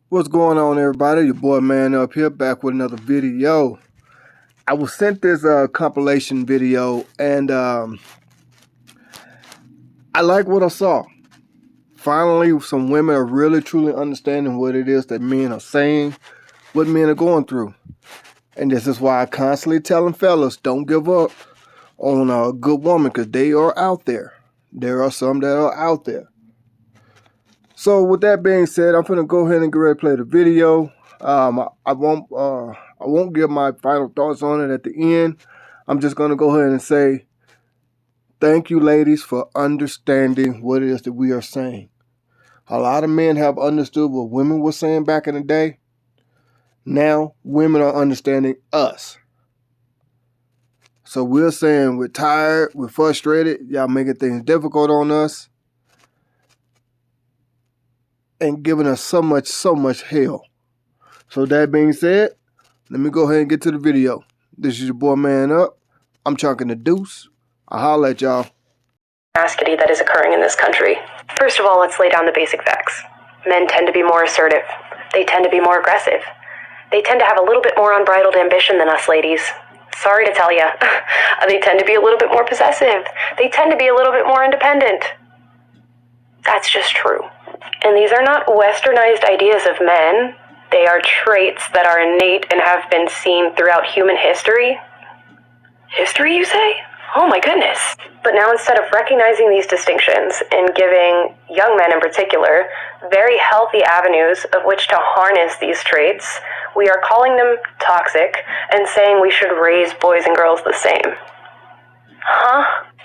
What's going on, everybody? Your boy Man Up here, back with another video. I was sent this compilation video, and I like what I saw. Finally, some women are really truly understanding what it is that men are saying, what men are going through. And this is why I constantly tell them fellas, don't give up on a good woman, because they are out there. There are some that are out there. So with that being said, I'm gonna go ahead and get ready to play the video. I won't give my final thoughts on it at the end. I'm just gonna go ahead and say thank you, ladies, for understanding what it is that we are saying. A lot of men have understood what women were saying back in the day. Now women are understanding us. So we're saying we're tired, we're frustrated, y'all making things difficult on us, and giving us so much hell. So that being said, let me go ahead and get to the video. This is your boy Man Up. I'm Chunkin the Deuce. I'll holler at y'all. Masculinity that is occurring in this country. First of all, let's lay down the basic facts. Men tend to be more assertive. They tend to be more aggressive. They tend to have a little bit more unbridled ambition than us ladies. Sorry to tell ya. They tend to be a little bit more possessive. They tend to be a little bit more independent. That's just true. And these are not westernized ideas of men. They are traits that are innate and have been seen throughout human history. History, you say? Oh my goodness. But now instead of recognizing these distinctions and giving young men in particular very healthy avenues of which to harness these traits, we are calling them toxic and saying we should raise boys and girls the same.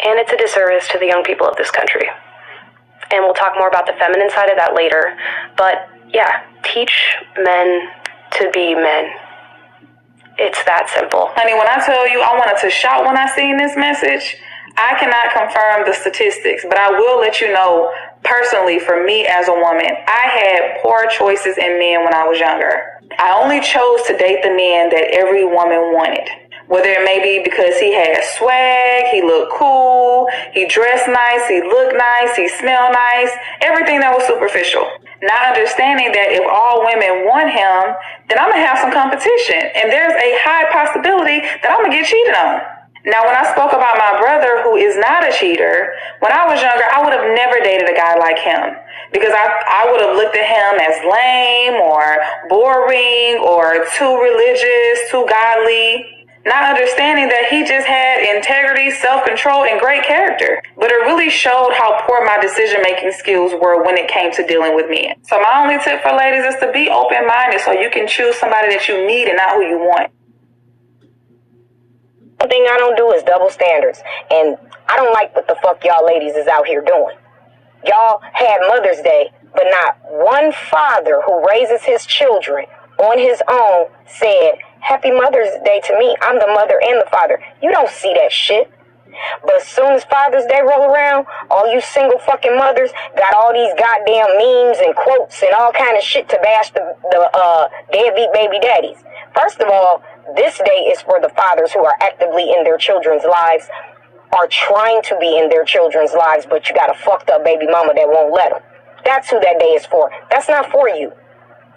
And it's a disservice to the young people of this country. And we'll talk more about the feminine side of that later. But yeah, teach men to be men. It's that simple. Honey, when I tell you I wanted to shout when I seen this message, I cannot confirm the statistics, but I will let you know personally, for me as a woman, I had poor choices in men when I was younger. I only chose to date the men that every woman wanted. Whether it may be because he had swag, he looked cool, he dressed nice, he looked nice, he smelled nice, everything that was superficial. Not understanding that if all women want him, then I'm going to have some competition. And there's a high possibility that I'm going to get cheated on. Now, when I spoke about my brother, who is not a cheater, when I was younger, I would have never dated a guy like him. Because I would have looked at him as lame or boring or too religious, too godly. Not understanding that he just had integrity, self-control, and great character. But it really showed how poor my decision-making skills were when it came to dealing with men. So my only tip for ladies is to be open-minded so you can choose somebody that you need and not who you want. One thing I don't do is double standards. And I don't like what the fuck y'all ladies is out here doing. Y'all had Mother's Day, but not one father who raises his children on his own said, "Happy Mother's Day to me. I'm the mother and the father." You don't see that shit. But as soon as Father's Day roll around, all you single fucking mothers got all these goddamn memes and quotes and all kind of shit to bash the deadbeat baby daddies. First of all, this day is for the fathers who are actively in their children's lives, are trying to be in their children's lives, but you got a fucked up baby mama that won't let them. That's who that day is for. That's not for you.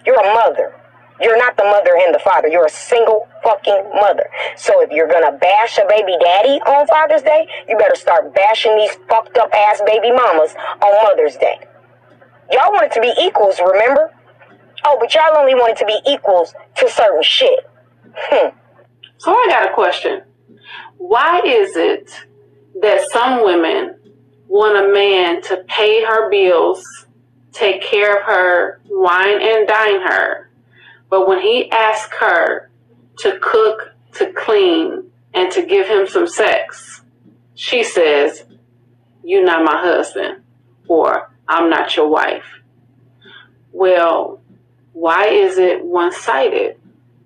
You're a mother. You're not the mother and the father. You're a single fucking mother. So if you're gonna bash a baby daddy on Father's Day, you better start bashing these fucked up ass baby mamas on Mother's Day. Y'all want it to be equals, remember? Oh, but y'all only want it to be equals to certain shit. So I got a question. Why is it that some women want a man to pay her bills, take care of her, wine and dine her, but when he asks her to cook, to clean, and to give him some sex, she says, "You're not my husband," or "I'm not your wife"? Well, why is it one-sided?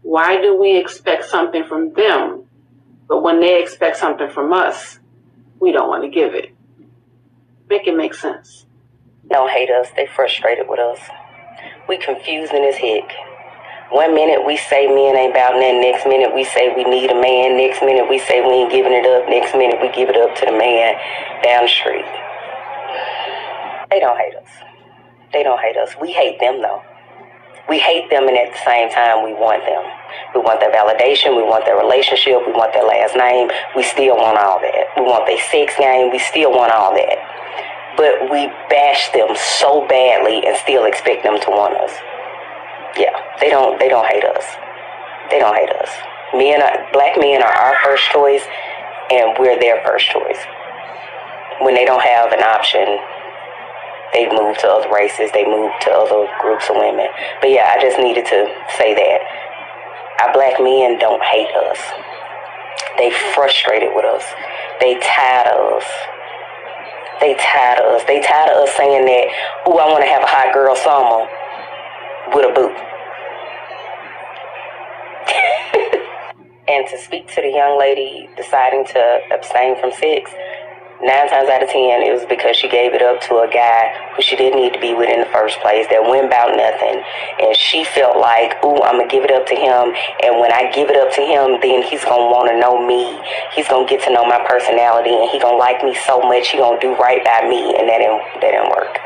Why do we expect something from them, but when they expect something from us, we don't want to give it? Make it make sense. Don't hate us. They frustrated with us. We confusing as heck. One minute we say men ain't about nothing. Next minute we say we need a man. Next minute we say we ain't giving it up. Next minute we give it up to the man down the street. They don't hate us. They don't hate us. We hate them though. We hate them, and at the same time, we want them. We want their validation. We want their relationship. We want their last name. We still want all that. We want their sex game. We still want all that. But we bash them so badly and still expect them to want us. Yeah, they don't hate us. They don't hate us. Black men are our first choice, and we're their first choice. When they don't have an option, they move to other races. They move to other groups of women. But yeah, I just needed to say that. Our black men don't hate us. They frustrated with us. They tired of us. They tired of us. They tired of us saying that, ooh, I want to have a hot girl summer with a boo. And to speak to the young lady deciding to abstain from sex, 9 times out of 10, it was because she gave it up to a guy who she didn't need to be with in the first place, that went about nothing. And she felt like, ooh, I'm going to give it up to him. And when I give it up to him, then he's going to want to know me. He's going to get to know my personality, and he's going to like me so much, he's going to do right by me. And that didn't work.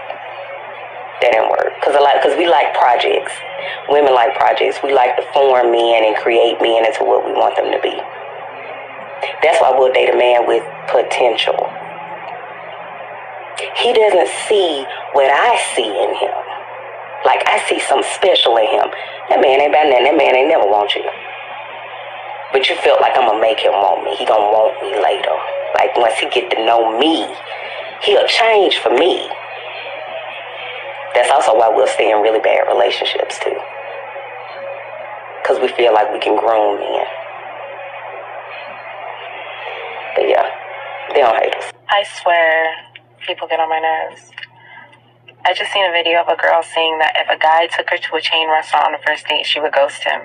That didn't work. Because we like projects. Women like projects. We like to form men and create men into what we want them to be. That's why we'll date a man with potential. He doesn't see what I see in him. Like, I see something special in him. That man ain't about nothing. That man ain't never want you. But you felt like I'm going to make him want me. He going to want me later. Like, once he get to know me, he'll change for me. That's also why we'll stay in really bad relationships, too. Because we feel like we can groom men. But yeah, they don't hate us. I swear, people get on my nerves. I just seen a video of a girl saying that if a guy took her to a chain restaurant on the first date, she would ghost him.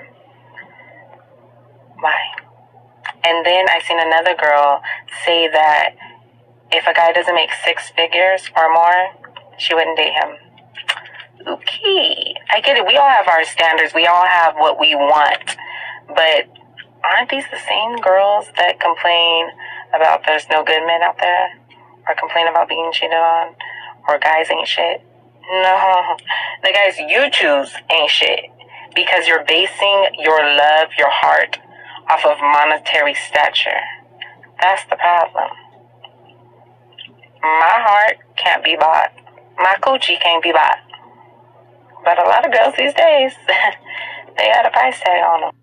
Why? And then I seen another girl say that if a guy doesn't make 6 figures or more, she wouldn't date him. Okay, I get it. We all have our standards. We all have what we want. But aren't these the same girls that complain about there's no good men out there? Or complain about being cheated on? Or guys ain't shit? No. The guys you choose ain't shit. Because you're basing your love, your heart, off of monetary stature. That's the problem. My heart can't be bought. My coochie can't be bought. But a lot of girls these days, they got a price tag on them.